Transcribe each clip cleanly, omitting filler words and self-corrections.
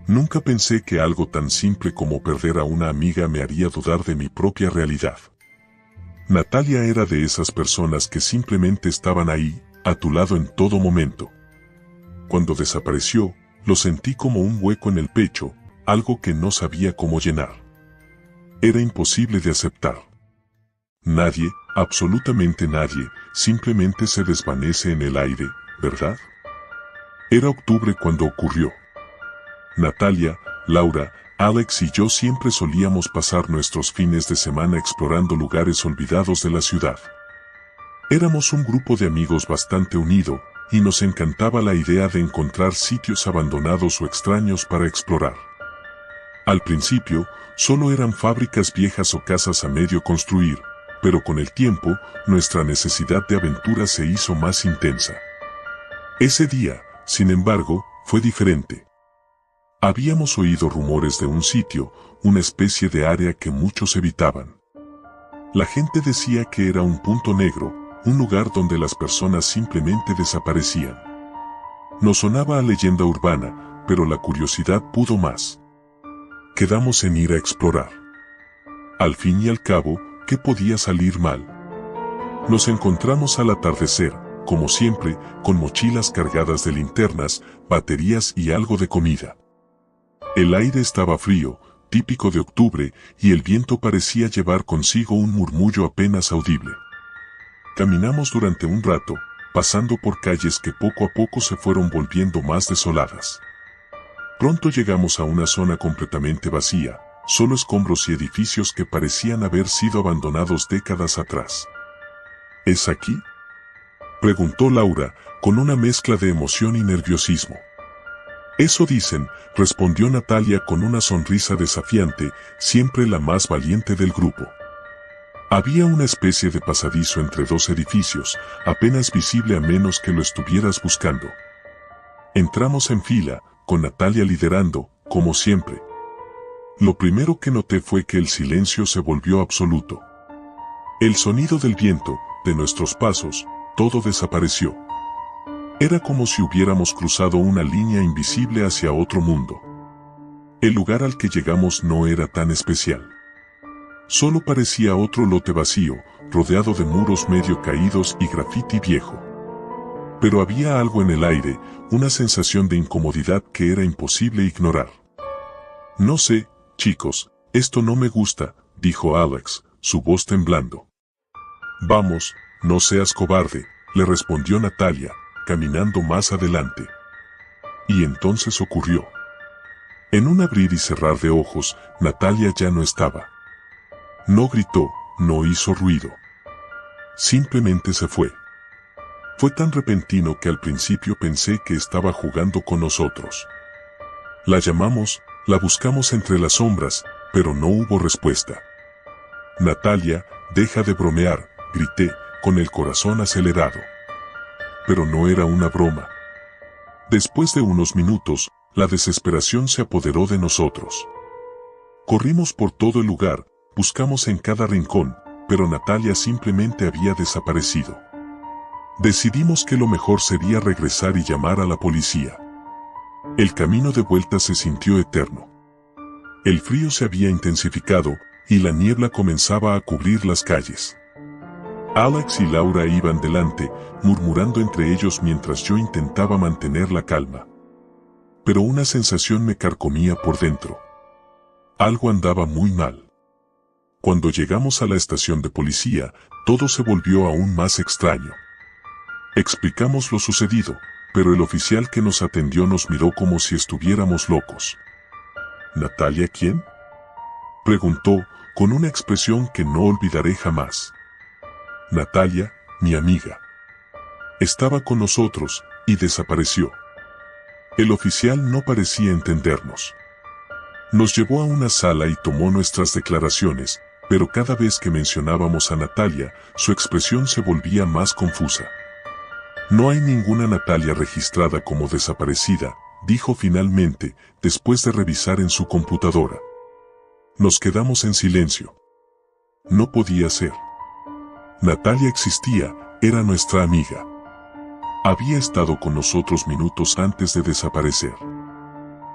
Nunca pensé que algo tan simple como perder a una amiga me haría dudar de mi propia realidad. Natalia era de esas personas que simplemente estaban ahí, a tu lado en todo momento. Cuando desapareció, lo sentí como un hueco en el pecho, algo que no sabía cómo llenar. Era imposible de aceptar. Nadie, absolutamente nadie, simplemente se desvanece en el aire, ¿verdad? Era octubre cuando ocurrió. Natalia, Laura, Alex y yo siempre solíamos pasar nuestros fines de semana explorando lugares olvidados de la ciudad. Éramos un grupo de amigos bastante unido, y nos encantaba la idea de encontrar sitios abandonados o extraños para explorar. Al principio, solo eran fábricas viejas o casas a medio construir, pero con el tiempo, nuestra necesidad de aventura se hizo más intensa. Ese día, sin embargo, fue diferente. Habíamos oído rumores de un sitio, una especie de área que muchos evitaban. La gente decía que era un punto negro, un lugar donde las personas simplemente desaparecían. Nos sonaba a leyenda urbana, pero la curiosidad pudo más. Quedamos en ir a explorar. Al fin y al cabo, ¿qué podía salir mal? Nos encontramos al atardecer, como siempre, con mochilas cargadas de linternas, baterías y algo de comida. El aire estaba frío, típico de octubre, y el viento parecía llevar consigo un murmullo apenas audible. Caminamos durante un rato, pasando por calles que poco a poco se fueron volviendo más desoladas. Pronto llegamos a una zona completamente vacía, solo escombros y edificios que parecían haber sido abandonados décadas atrás. ¿Es aquí?, preguntó Laura, con una mezcla de emoción y nerviosismo. Eso dicen, respondió Natalia con una sonrisa desafiante, siempre la más valiente del grupo. Había una especie de pasadizo entre dos edificios, apenas visible a menos que lo estuvieras buscando. Entramos en fila, con Natalia liderando, como siempre. Lo primero que noté fue que el silencio se volvió absoluto. El sonido del viento, de nuestros pasos, todo desapareció. Era como si hubiéramos cruzado una línea invisible hacia otro mundo. El lugar al que llegamos no era tan especial. Solo parecía otro lote vacío, rodeado de muros medio caídos y grafiti viejo. Pero había algo en el aire, una sensación de incomodidad que era imposible ignorar. No sé, chicos, esto no me gusta, dijo Alex, su voz temblando. Vamos, no seas cobarde, le respondió Natalia, caminando más adelante. Y entonces ocurrió. En un abrir y cerrar de ojos, Natalia ya no estaba. No gritó, no hizo ruido. Simplemente se fue. Fue tan repentino que al principio pensé que estaba jugando con nosotros. La llamamos, la buscamos entre las sombras, pero no hubo respuesta. Natalia, deja de bromear, grité, con el corazón acelerado. Pero no era una broma. Después de unos minutos, la desesperación se apoderó de nosotros. Corrimos por todo el lugar, buscamos en cada rincón, pero Natalia simplemente había desaparecido. Decidimos que lo mejor sería regresar y llamar a la policía. El camino de vuelta se sintió eterno. El frío se había intensificado, y la niebla comenzaba a cubrir las calles. Alex y Laura iban delante, murmurando entre ellos mientras yo intentaba mantener la calma. Pero una sensación me carcomía por dentro. Algo andaba muy mal. Cuando llegamos a la estación de policía, todo se volvió aún más extraño. Explicamos lo sucedido, pero el oficial que nos atendió nos miró como si estuviéramos locos. ¿Natalia quién?, preguntó, con una expresión que no olvidaré jamás. Natalia, mi amiga. Estaba con nosotros, y desapareció. El oficial no parecía entendernos. Nos llevó a una sala y tomó nuestras declaraciones, pero cada vez que mencionábamos a Natalia, su expresión se volvía más confusa. No hay ninguna Natalia registrada como desaparecida, dijo finalmente, después de revisar en su computadora. Nos quedamos en silencio. No podía ser. Natalia existía, era nuestra amiga. Había estado con nosotros minutos antes de desaparecer.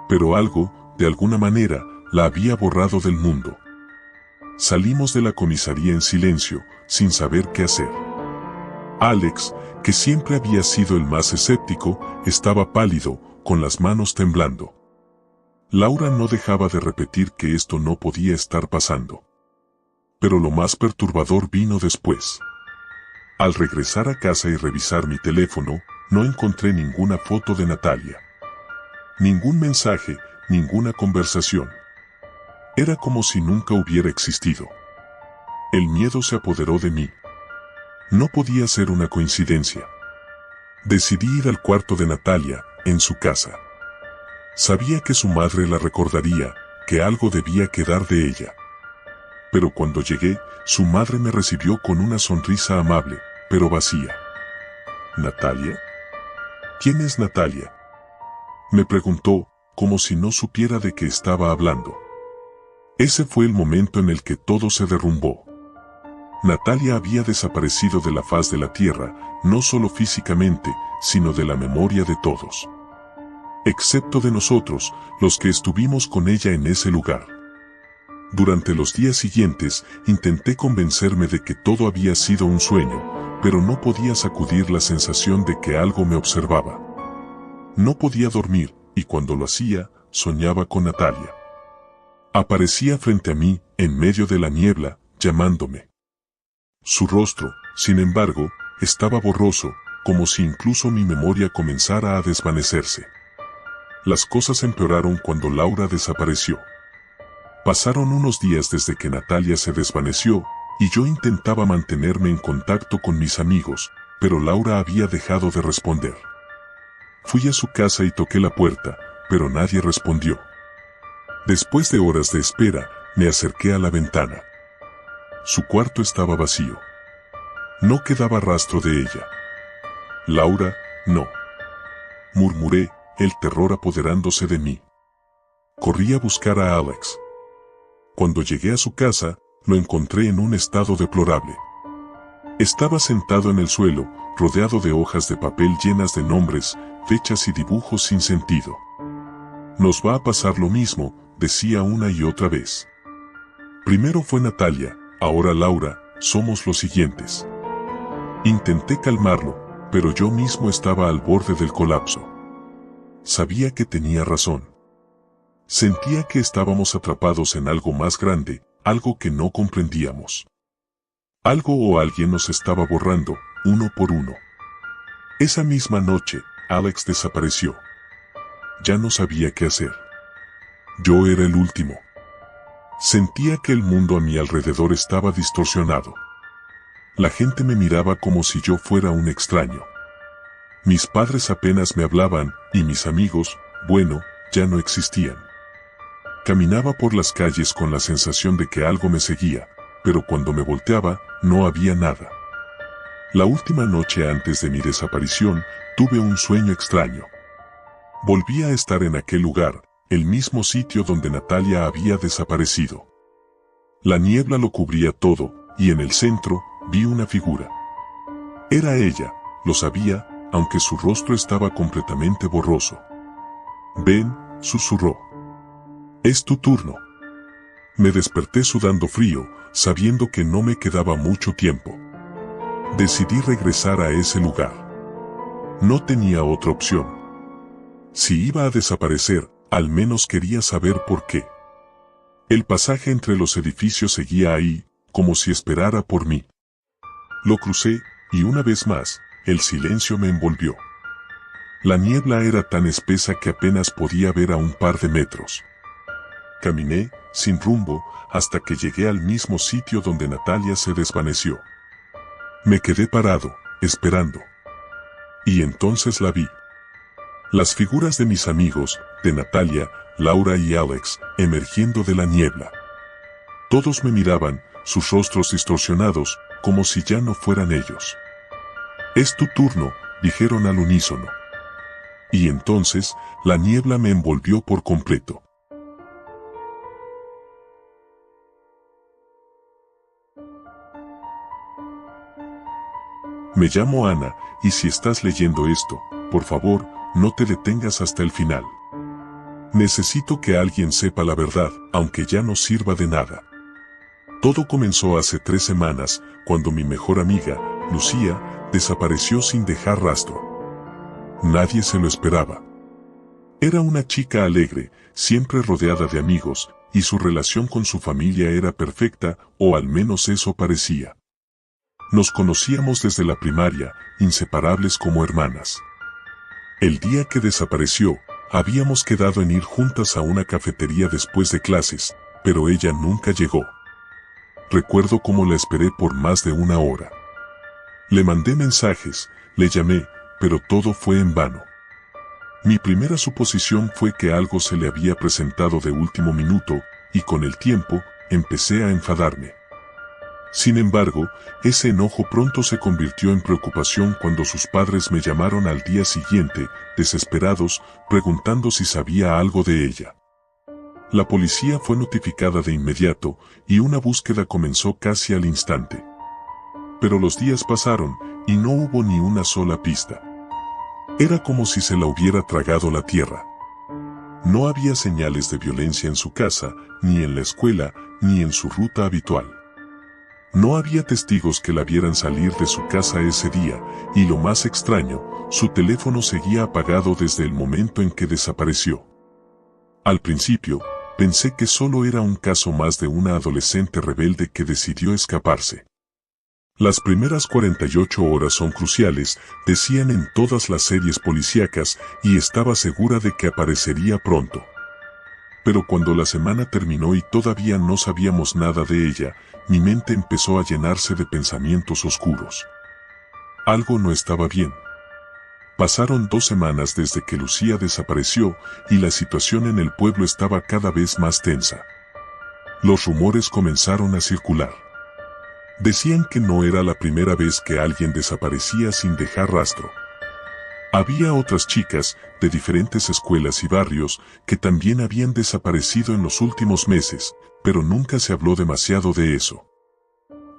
Pero algo, de alguna manera, la había borrado del mundo. Salimos de la comisaría en silencio, sin saber qué hacer. Alex, que siempre había sido el más escéptico, estaba pálido, con las manos temblando. Laura no dejaba de repetir que esto no podía estar pasando. Pero lo más perturbador vino después. Al regresar a casa y revisar mi teléfono, no encontré ninguna foto de Natalia. Ningún mensaje, ninguna conversación. Era como si nunca hubiera existido. El miedo se apoderó de mí. No podía ser una coincidencia. Decidí ir al cuarto de Natalia, en su casa. Sabía que su madre la recordaría, que algo debía quedar de ella. Pero cuando llegué, su madre me recibió con una sonrisa amable, pero vacía. ¿Natalia? ¿Quién es Natalia?, me preguntó, como si no supiera de qué estaba hablando. Ese fue el momento en el que todo se derrumbó. Natalia había desaparecido de la faz de la tierra, no solo físicamente, sino de la memoria de todos. Excepto de nosotros, los que estuvimos con ella en ese lugar. Durante los días siguientes, intenté convencerme de que todo había sido un sueño, pero no podía sacudir la sensación de que algo me observaba. No podía dormir, y cuando lo hacía, soñaba con Natalia. Aparecía frente a mí, en medio de la niebla, llamándome. Su rostro, sin embargo, estaba borroso, como si incluso mi memoria comenzara a desvanecerse. Las cosas empeoraron cuando Laura desapareció. Pasaron unos días desde que Natalia se desvaneció, y yo intentaba mantenerme en contacto con mis amigos, pero Laura había dejado de responder. Fui a su casa y toqué la puerta, pero nadie respondió. Después de horas de espera, me acerqué a la ventana. Su cuarto estaba vacío. No quedaba rastro de ella. Laura, no. Murmuré, el terror apoderándose de mí. Corrí a buscar a Alex. Cuando llegué a su casa, lo encontré en un estado deplorable. Estaba sentado en el suelo, rodeado de hojas de papel llenas de nombres, fechas y dibujos sin sentido. Nos va a pasar lo mismo, decía una y otra vez. Primero fue Natalia, ahora Laura, somos los siguientes. Intenté calmarlo, pero yo mismo estaba al borde del colapso. Sabía que tenía razón. Sentía que estábamos atrapados en algo más grande, algo que no comprendíamos. Algo o alguien nos estaba borrando, uno por uno. Esa misma noche, Alex desapareció. Ya no sabía qué hacer. Yo era el último. Sentía que el mundo a mi alrededor estaba distorsionado. La gente me miraba como si yo fuera un extraño. Mis padres apenas me hablaban, y mis amigos, bueno, ya no existían. Caminaba por las calles con la sensación de que algo me seguía, pero cuando me volteaba, no había nada. La última noche antes de mi desaparición, tuve un sueño extraño. Volví a estar en aquel lugar, el mismo sitio donde Natalia había desaparecido. La niebla lo cubría todo, y en el centro, vi una figura. Era ella, lo sabía, aunque su rostro estaba completamente borroso. «Ven», susurró. «Es tu turno». Me desperté sudando frío, sabiendo que no me quedaba mucho tiempo. Decidí regresar a ese lugar. No tenía otra opción. Si iba a desaparecer, al menos quería saber por qué. El pasaje entre los edificios seguía ahí, como si esperara por mí. Lo crucé, y una vez más, el silencio me envolvió. La niebla era tan espesa que apenas podía ver a un par de metros. Caminé, sin rumbo, hasta que llegué al mismo sitio donde Natalia se desvaneció. Me quedé parado, esperando. Y entonces la vi. Las figuras de mis amigos, de Natalia, Laura y Alex, emergiendo de la niebla. Todos me miraban, sus rostros distorsionados, como si ya no fueran ellos. «Es tu turno», dijeron al unísono. Y entonces, la niebla me envolvió por completo. Me llamo Ana, y si estás leyendo esto, por favor, no te detengas hasta el final. Necesito que alguien sepa la verdad, aunque ya no sirva de nada. Todo comenzó hace 3 semanas, cuando mi mejor amiga, Lucía, desapareció sin dejar rastro. Nadie se lo esperaba. Era una chica alegre, siempre rodeada de amigos, y su relación con su familia era perfecta, o al menos eso parecía. Nos conocíamos desde la primaria, inseparables como hermanas. El día que desapareció, habíamos quedado en ir juntas a una cafetería después de clases, pero ella nunca llegó. Recuerdo cómo la esperé por más de 1 hora. Le mandé mensajes, le llamé, pero todo fue en vano. Mi primera suposición fue que algo se le había presentado de último minuto, y con el tiempo, empecé a enfadarme. Sin embargo, ese enojo pronto se convirtió en preocupación cuando sus padres me llamaron al día siguiente, desesperados, preguntando si sabía algo de ella. La policía fue notificada de inmediato, y una búsqueda comenzó casi al instante. Pero los días pasaron, y no hubo ni una sola pista. Era como si se la hubiera tragado la tierra. No había señales de violencia en su casa, ni en la escuela, ni en su ruta habitual. No había testigos que la vieran salir de su casa ese día, y lo más extraño, su teléfono seguía apagado desde el momento en que desapareció. Al principio, pensé que solo era un caso más de una adolescente rebelde que decidió escaparse. Las primeras 48 horas son cruciales, decían en todas las series policíacas, y estaba segura de que aparecería pronto. Pero cuando la semana terminó y todavía no sabíamos nada de ella, mi mente empezó a llenarse de pensamientos oscuros. Algo no estaba bien. Pasaron 2 semanas desde que Lucía desapareció, y la situación en el pueblo estaba cada vez más tensa. Los rumores comenzaron a circular. Decían que no era la primera vez que alguien desaparecía sin dejar rastro. Había otras chicas, de diferentes escuelas y barrios, que también habían desaparecido en los últimos meses, pero nunca se habló demasiado de eso.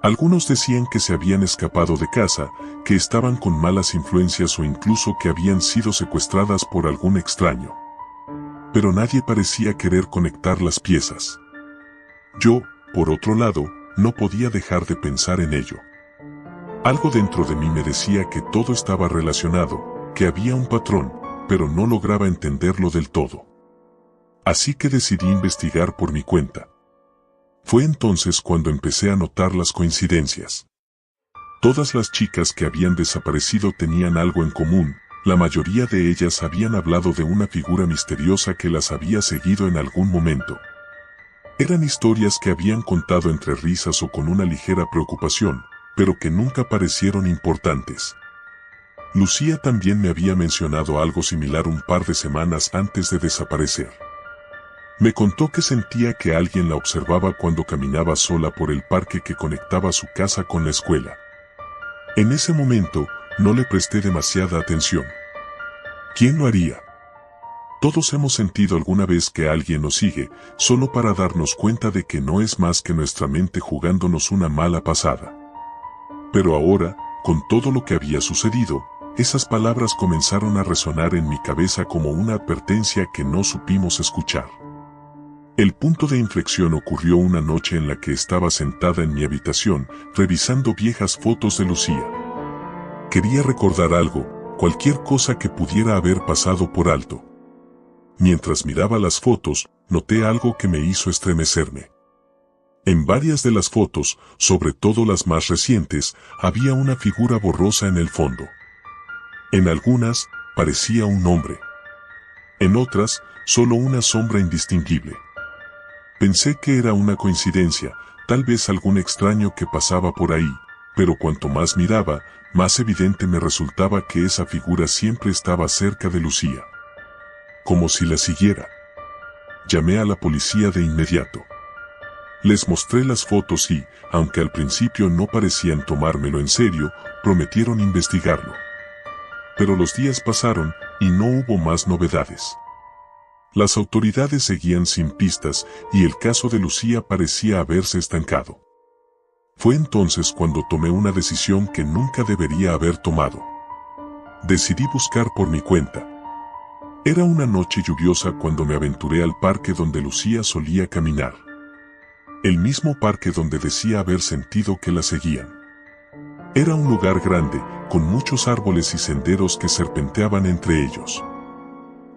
Algunos decían que se habían escapado de casa, que estaban con malas influencias o incluso que habían sido secuestradas por algún extraño. Pero nadie parecía querer conectar las piezas. Yo, por otro lado, no podía dejar de pensar en ello. Algo dentro de mí me decía que todo estaba relacionado, que había un patrón, pero no lograba entenderlo del todo. Así que decidí investigar por mi cuenta. Fue entonces cuando empecé a notar las coincidencias. Todas las chicas que habían desaparecido tenían algo en común, la mayoría de ellas habían hablado de una figura misteriosa que las había seguido en algún momento. Eran historias que habían contado entre risas o con una ligera preocupación, pero que nunca parecieron importantes. Lucía también me había mencionado algo similar un par de semanas antes de desaparecer. Me contó que sentía que alguien la observaba cuando caminaba sola por el parque que conectaba su casa con la escuela. En ese momento, no le presté demasiada atención. ¿Quién lo haría? Todos hemos sentido alguna vez que alguien nos sigue, solo para darnos cuenta de que no es más que nuestra mente jugándonos una mala pasada. Pero ahora, con todo lo que había sucedido, esas palabras comenzaron a resonar en mi cabeza como una advertencia que no supimos escuchar. El punto de inflexión ocurrió una noche en la que estaba sentada en mi habitación, revisando viejas fotos de Lucía. Quería recordar algo, cualquier cosa que pudiera haber pasado por alto. Mientras miraba las fotos, noté algo que me hizo estremecerme. En varias de las fotos, sobre todo las más recientes, había una figura borrosa en el fondo. En algunas, parecía un hombre. En otras, solo una sombra indistinguible. Pensé que era una coincidencia, tal vez algún extraño que pasaba por ahí, pero cuanto más miraba, más evidente me resultaba que esa figura siempre estaba cerca de Lucía. Como si la siguiera. Llamé a la policía de inmediato. Les mostré las fotos y, aunque al principio no parecían tomármelo en serio, prometieron investigarlo. Pero los días pasaron, y no hubo más novedades. Las autoridades seguían sin pistas, y el caso de Lucía parecía haberse estancado. Fue entonces cuando tomé una decisión que nunca debería haber tomado. Decidí buscar por mi cuenta. Era una noche lluviosa cuando me aventuré al parque donde Lucía solía caminar. El mismo parque donde decía haber sentido que la seguían. Era un lugar grande, con muchos árboles y senderos que serpenteaban entre ellos.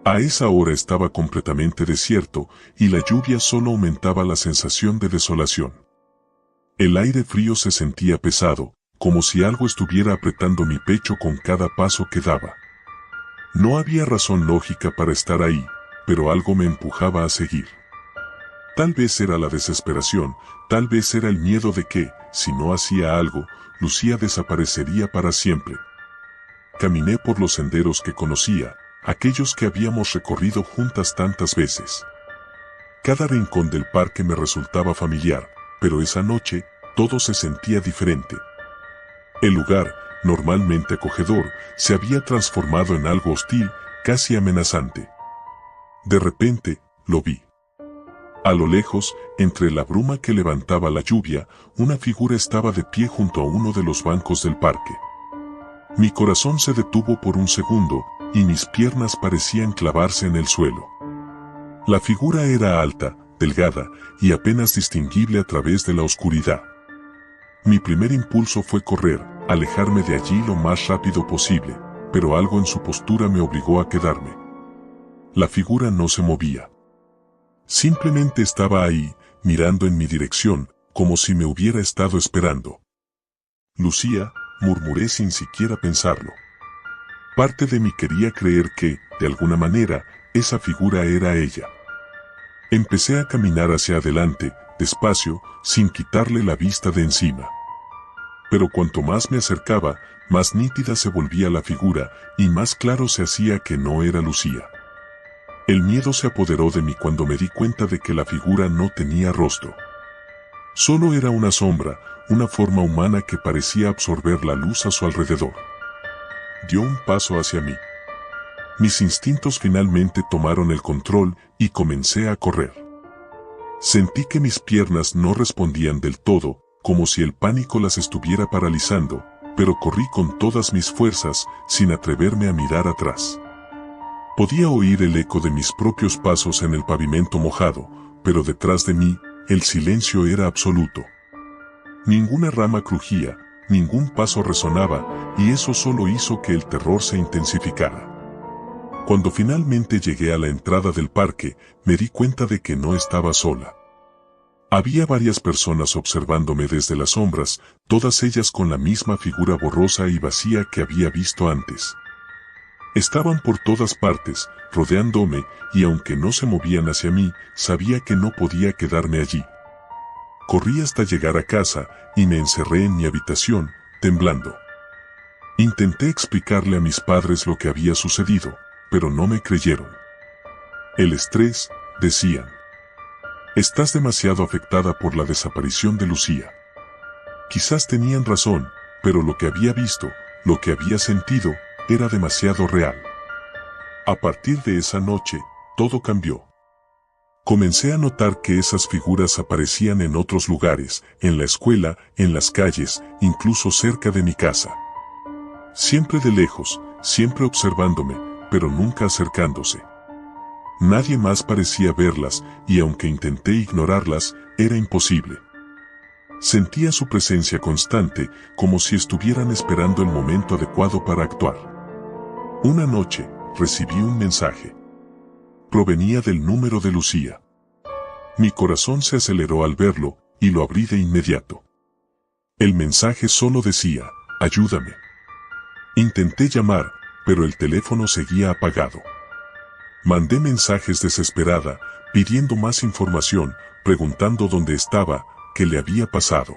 A esa hora estaba completamente desierto y la lluvia solo aumentaba la sensación de desolación. El aire frío se sentía pesado, como si algo estuviera apretando mi pecho con cada paso que daba. No había razón lógica para estar ahí, pero algo me empujaba a seguir. Tal vez era la desesperación, tal vez era el miedo de que, si no hacía algo, Lucía desaparecería para siempre. Caminé por los senderos que conocía, aquellos que habíamos recorrido juntas tantas veces. Cada rincón del parque me resultaba familiar, pero esa noche, todo se sentía diferente. El lugar, normalmente acogedor, se había transformado en algo hostil, casi amenazante. De repente, lo vi. A lo lejos, entre la bruma que levantaba la lluvia, una figura estaba de pie junto a uno de los bancos del parque. Mi corazón se detuvo por un segundo, y mis piernas parecían clavarse en el suelo. La figura era alta, delgada, y apenas distinguible a través de la oscuridad. Mi primer impulso fue correr, alejarme de allí lo más rápido posible, pero algo en su postura me obligó a quedarme. La figura no se movía. Simplemente estaba ahí, mirando en mi dirección, como si me hubiera estado esperando. Lucía, murmuré sin siquiera pensarlo. Parte de mí quería creer que, de alguna manera, esa figura era ella. Empecé a caminar hacia adelante, despacio, sin quitarle la vista de encima. Pero cuanto más me acercaba, más nítida se volvía la figura, y más claro se hacía que no era Lucía. El miedo se apoderó de mí cuando me di cuenta de que la figura no tenía rostro. Solo era una sombra, una forma humana que parecía absorber la luz a su alrededor. Dio un paso hacia mí. Mis instintos finalmente tomaron el control y comencé a correr. Sentí que mis piernas no respondían del todo, como si el pánico las estuviera paralizando, pero corrí con todas mis fuerzas, sin atreverme a mirar atrás. Podía oír el eco de mis propios pasos en el pavimento mojado, pero detrás de mí, el silencio era absoluto. Ninguna rama crujía, ningún paso resonaba, y eso solo hizo que el terror se intensificara. Cuando finalmente llegué a la entrada del parque, me di cuenta de que no estaba sola. Había varias personas observándome desde las sombras, todas ellas con la misma figura borrosa y vacía que había visto antes. Estaban por todas partes, rodeándome, y aunque no se movían hacia mí, sabía que no podía quedarme allí. Corrí hasta llegar a casa, y me encerré en mi habitación, temblando. Intenté explicarle a mis padres lo que había sucedido, pero no me creyeron. El estrés, decían. Estás demasiado afectada por la desaparición de Lucía. Quizás tenían razón, pero lo que había visto, lo que había sentido, era demasiado real. A partir de esa noche, todo cambió. Comencé a notar que esas figuras aparecían en otros lugares, en la escuela, en las calles, incluso cerca de mi casa. Siempre de lejos, siempre observándome, pero nunca acercándose. Nadie más parecía verlas, y aunque intenté ignorarlas, era imposible. Sentía su presencia constante, como si estuvieran esperando el momento adecuado para actuar. Una noche, recibí un mensaje. Provenía del número de Lucía. Mi corazón se aceleró al verlo, y lo abrí de inmediato. El mensaje solo decía, ayúdame. Intenté llamar, pero el teléfono seguía apagado. Mandé mensajes desesperada, pidiendo más información, preguntando dónde estaba, qué le había pasado.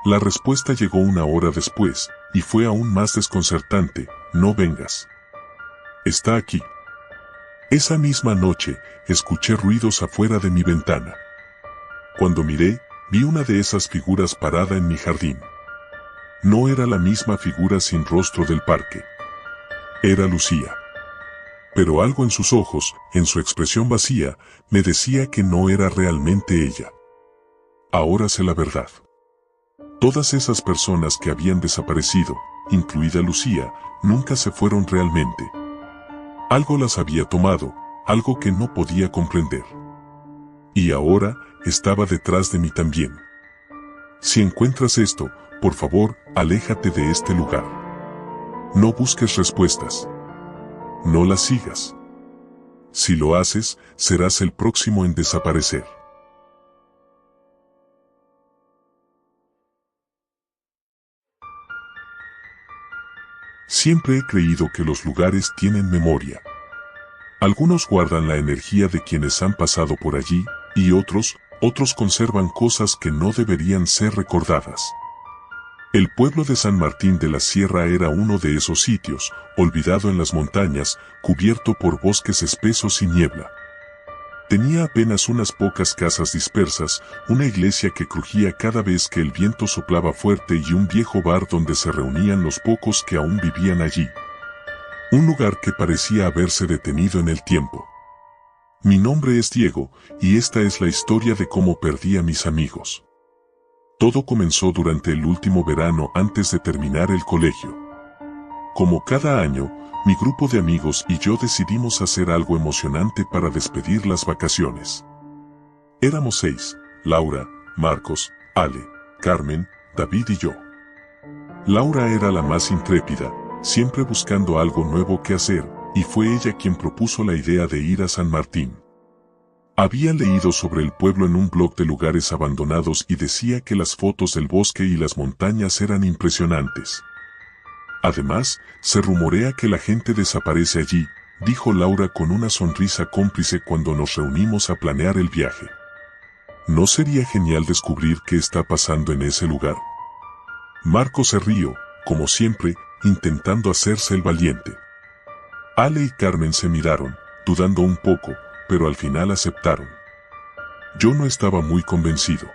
La respuesta llegó una hora después, y fue aún más desconcertante, no vengas. Está aquí. Esa misma noche, escuché ruidos afuera de mi ventana. Cuando miré, vi una de esas figuras parada en mi jardín. No era la misma figura sin rostro del parque. Era Lucía. Pero algo en sus ojos, en su expresión vacía, me decía que no era realmente ella. Ahora sé la verdad. Todas esas personas que habían desaparecido, incluida Lucía, nunca se fueron realmente. Algo las había tomado, algo que no podía comprender. Y ahora, estaba detrás de mí también. Si encuentras esto, por favor, aléjate de este lugar. No busques respuestas. No las sigas. Si lo haces, serás el próximo en desaparecer. Siempre he creído que los lugares tienen memoria. Algunos guardan la energía de quienes han pasado por allí, y otros conservan cosas que no deberían ser recordadas. El pueblo de San Martín de la Sierra era uno de esos sitios, olvidado en las montañas, cubierto por bosques espesos y niebla. Tenía apenas unas pocas casas dispersas, una iglesia que crujía cada vez que el viento soplaba fuerte y un viejo bar donde se reunían los pocos que aún vivían allí. Un lugar que parecía haberse detenido en el tiempo. Mi nombre es Diego, y esta es la historia de cómo perdí a mis amigos. Todo comenzó durante el último verano antes de terminar el colegio. Como cada año, mi grupo de amigos y yo decidimos hacer algo emocionante para despedir las vacaciones. Éramos 6, Laura, Marcos, Ale, Carmen, David y yo. Laura era la más intrépida, siempre buscando algo nuevo que hacer, y fue ella quien propuso la idea de ir a San Martín. Había leído sobre el pueblo en un blog de lugares abandonados y decía que las fotos del bosque y las montañas eran impresionantes. Además, se rumorea que la gente desaparece allí, dijo Laura con una sonrisa cómplice cuando nos reunimos a planear el viaje. ¿No sería genial descubrir qué está pasando en ese lugar? Marco se rió, como siempre, intentando hacerse el valiente. Ale y Carmen se miraron, dudando un poco, pero al final aceptaron. Yo no estaba muy convencido.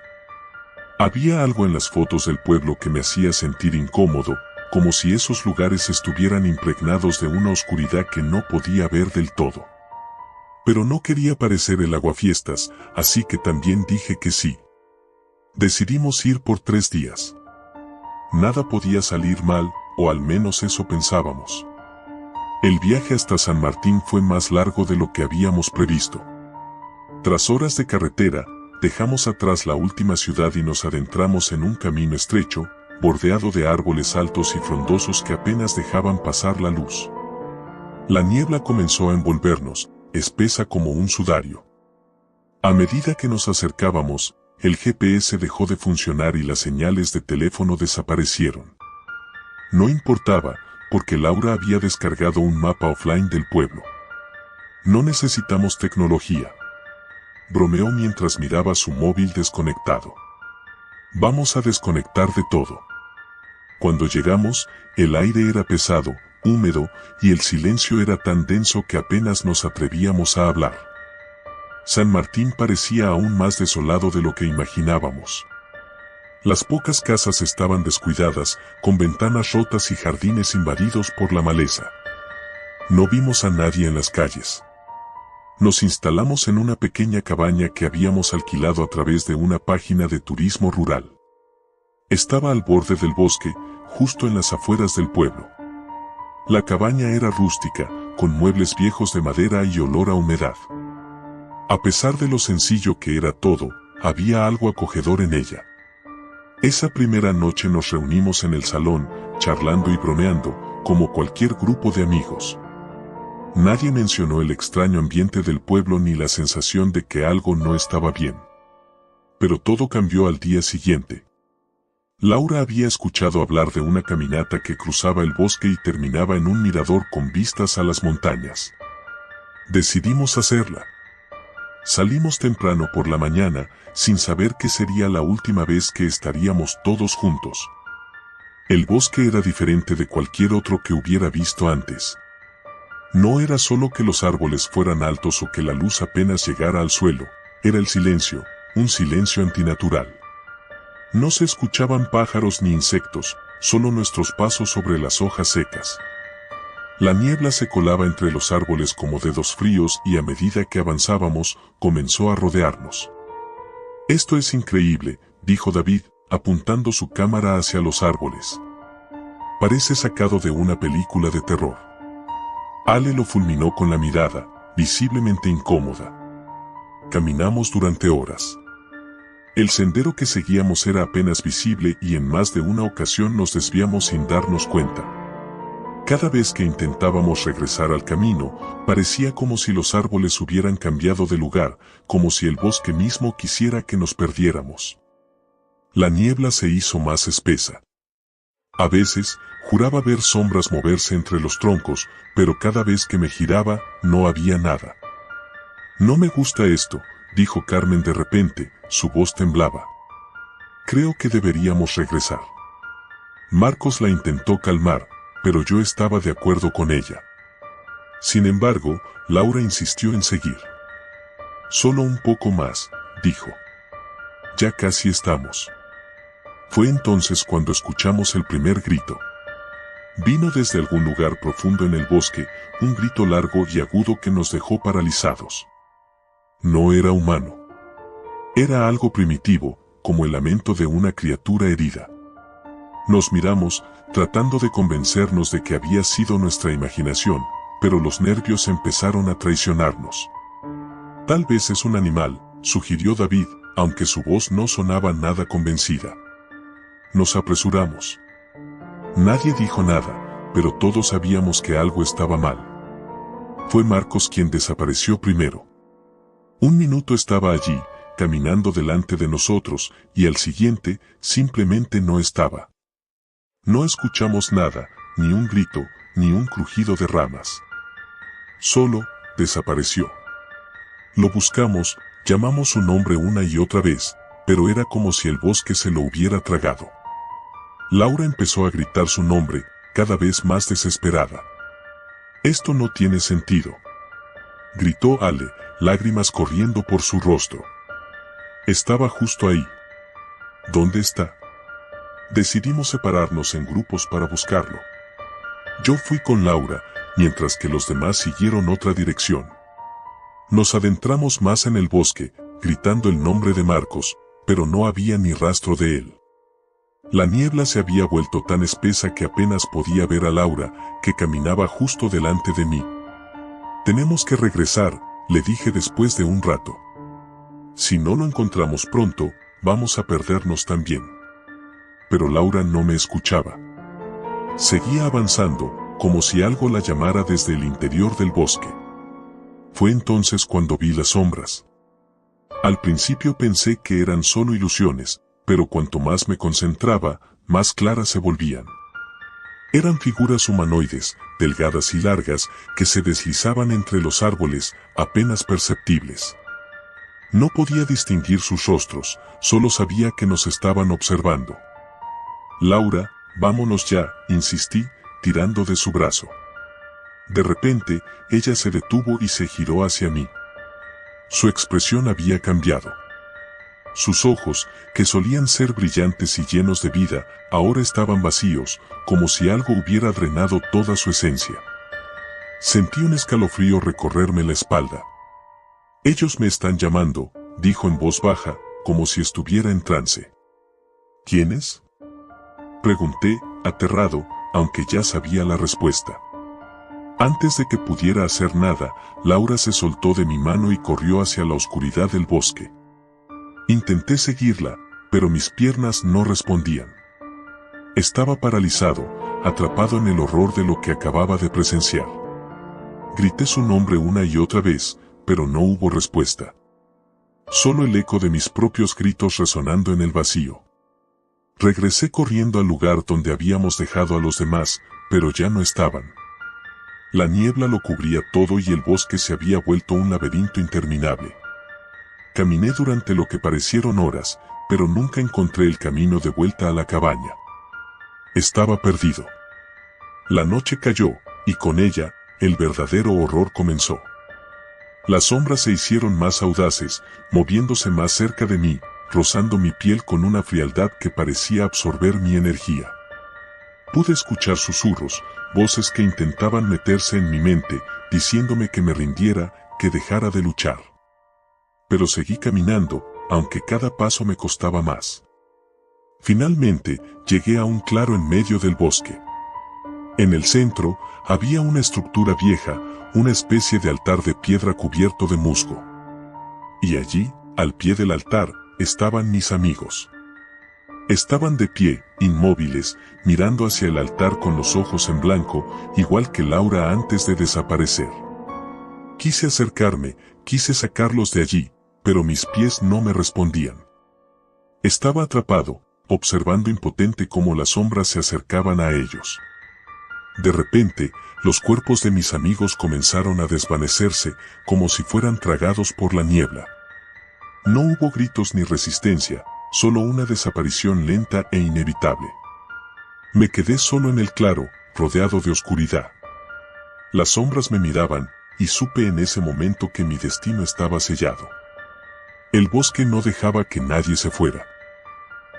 Había algo en las fotos del pueblo que me hacía sentir incómodo, como si esos lugares estuvieran impregnados de una oscuridad que no podía ver del todo. Pero no quería parecer el aguafiestas, así que también dije que sí. Decidimos ir por 3 días. Nada podía salir mal, o al menos eso pensábamos. El viaje hasta San Martín fue más largo de lo que habíamos previsto. Tras horas de carretera, dejamos atrás la última ciudad y nos adentramos en un camino estrecho, bordeado de árboles altos y frondosos que apenas dejaban pasar la luz. La niebla comenzó a envolvernos, espesa como un sudario. A medida que nos acercábamos, el GPS dejó de funcionar y las señales de teléfono desaparecieron. No importaba, porque Laura había descargado un mapa offline del pueblo. No necesitamos tecnología. Bromeó mientras miraba su móvil desconectado. Vamos a desconectar de todo. Cuando llegamos, el aire era pesado, húmedo, y el silencio era tan denso que apenas nos atrevíamos a hablar. San Martín parecía aún más desolado de lo que imaginábamos. Las pocas casas estaban descuidadas, con ventanas rotas y jardines invadidos por la maleza. No vimos a nadie en las calles. Nos instalamos en una pequeña cabaña que habíamos alquilado a través de una página de turismo rural. Estaba al borde del bosque, justo en las afueras del pueblo. La cabaña era rústica, con muebles viejos de madera y olor a humedad. A pesar de lo sencillo que era todo, había algo acogedor en ella. Esa primera noche nos reunimos en el salón, charlando y bromeando, como cualquier grupo de amigos. Nadie mencionó el extraño ambiente del pueblo ni la sensación de que algo no estaba bien. Pero todo cambió al día siguiente. Laura había escuchado hablar de una caminata que cruzaba el bosque y terminaba en un mirador con vistas a las montañas. Decidimos hacerla. Salimos temprano por la mañana, sin saber que sería la última vez que estaríamos todos juntos. El bosque era diferente de cualquier otro que hubiera visto antes. No era solo que los árboles fueran altos o que la luz apenas llegara al suelo, era el silencio, un silencio antinatural. No se escuchaban pájaros ni insectos, solo nuestros pasos sobre las hojas secas. La niebla se colaba entre los árboles como dedos fríos y a medida que avanzábamos, comenzó a rodearnos. «Esto es increíble», dijo David, apuntando su cámara hacia los árboles. «Parece sacado de una película de terror». Ale lo fulminó con la mirada, visiblemente incómoda. Caminamos durante horas. El sendero que seguíamos era apenas visible y en más de una ocasión nos desviamos sin darnos cuenta. Cada vez que intentábamos regresar al camino, parecía como si los árboles hubieran cambiado de lugar, como si el bosque mismo quisiera que nos perdiéramos. La niebla se hizo más espesa. A veces, juraba ver sombras moverse entre los troncos, pero cada vez que me giraba, no había nada. No me gusta esto, dijo Carmen de repente, su voz temblaba. Creo que deberíamos regresar. Marcos la intentó calmar, pero yo estaba de acuerdo con ella. Sin embargo, Laura insistió en seguir. Solo un poco más, dijo. Ya casi estamos. Fue entonces cuando escuchamos el primer grito. Vino desde algún lugar profundo en el bosque, un grito largo y agudo que nos dejó paralizados. No era humano. Era algo primitivo, como el lamento de una criatura herida. Nos miramos, tratando de convencernos de que había sido nuestra imaginación, pero los nervios empezaron a traicionarnos. Tal vez es un animal, sugirió David, aunque su voz no sonaba nada convencida. Nos apresuramos. Nadie dijo nada, pero todos sabíamos que algo estaba mal. Fue Marcos quien desapareció primero. Un minuto estaba allí, caminando delante de nosotros, y al siguiente, simplemente no estaba. No escuchamos nada, ni un grito, ni un crujido de ramas. Solo, desapareció. Lo buscamos, llamamos su nombre una y otra vez, pero era como si el bosque se lo hubiera tragado. Laura empezó a gritar su nombre, cada vez más desesperada. Esto no tiene sentido. Gritó Ale, lágrimas corriendo por su rostro. Estaba justo ahí. ¿Dónde está? Decidimos separarnos en grupos para buscarlo. Yo fui con Laura, mientras que los demás siguieron otra dirección. Nos adentramos más en el bosque, gritando el nombre de Marcos, pero no había ni rastro de él. La niebla se había vuelto tan espesa que apenas podía ver a Laura, que caminaba justo delante de mí. Tenemos que regresar, le dije después de un rato. Si no lo encontramos pronto, vamos a perdernos también. Pero Laura no me escuchaba. Seguía avanzando, como si algo la llamara desde el interior del bosque. Fue entonces cuando vi las sombras. Al principio pensé que eran solo ilusiones, pero cuanto más me concentraba, más claras se volvían. Eran figuras humanoides, delgadas y largas, que se deslizaban entre los árboles, apenas perceptibles. No podía distinguir sus rostros, solo sabía que nos estaban observando. Laura, vámonos ya, insistí, tirando de su brazo. De repente, ella se detuvo y se giró hacia mí. Su expresión había cambiado. Sus ojos, que solían ser brillantes y llenos de vida, ahora estaban vacíos, como si algo hubiera drenado toda su esencia. Sentí un escalofrío recorrerme la espalda. Ellos me están llamando, dijo en voz baja, como si estuviera en trance. ¿Quiénes? Pregunté, aterrado, aunque ya sabía la respuesta. Antes de que pudiera hacer nada, Laura se soltó de mi mano y corrió hacia la oscuridad del bosque. Intenté seguirla, pero mis piernas no respondían. Estaba paralizado, atrapado en el horror de lo que acababa de presenciar. Grité su nombre una y otra vez, pero no hubo respuesta. Solo el eco de mis propios gritos resonando en el vacío. Regresé corriendo al lugar donde habíamos dejado a los demás, pero ya no estaban. La niebla lo cubría todo y el bosque se había vuelto un laberinto interminable. Caminé durante lo que parecieron horas, pero nunca encontré el camino de vuelta a la cabaña. Estaba perdido. La noche cayó, y con ella, el verdadero horror comenzó. Las sombras se hicieron más audaces, moviéndose más cerca de mí, rozando mi piel con una frialdad que parecía absorber mi energía. Pude escuchar susurros, voces que intentaban meterse en mi mente, diciéndome que me rindiera, que dejara de luchar. Pero seguí caminando, aunque cada paso me costaba más. Finalmente, llegué a un claro en medio del bosque. En el centro había una estructura vieja, una especie de altar de piedra cubierto de musgo. Y allí, al pie del altar, estaban mis amigos. Estaban de pie, inmóviles, mirando hacia el altar con los ojos en blanco, igual que Laura antes de desaparecer. Quise acercarme, quise sacarlos de allí, pero mis pies no me respondían. Estaba atrapado, observando impotente cómo las sombras se acercaban a ellos. De repente, los cuerpos de mis amigos comenzaron a desvanecerse, como si fueran tragados por la niebla. No hubo gritos ni resistencia, solo una desaparición lenta e inevitable. Me quedé solo en el claro, rodeado de oscuridad. Las sombras me miraban, y supe en ese momento que mi destino estaba sellado. El bosque no dejaba que nadie se fuera.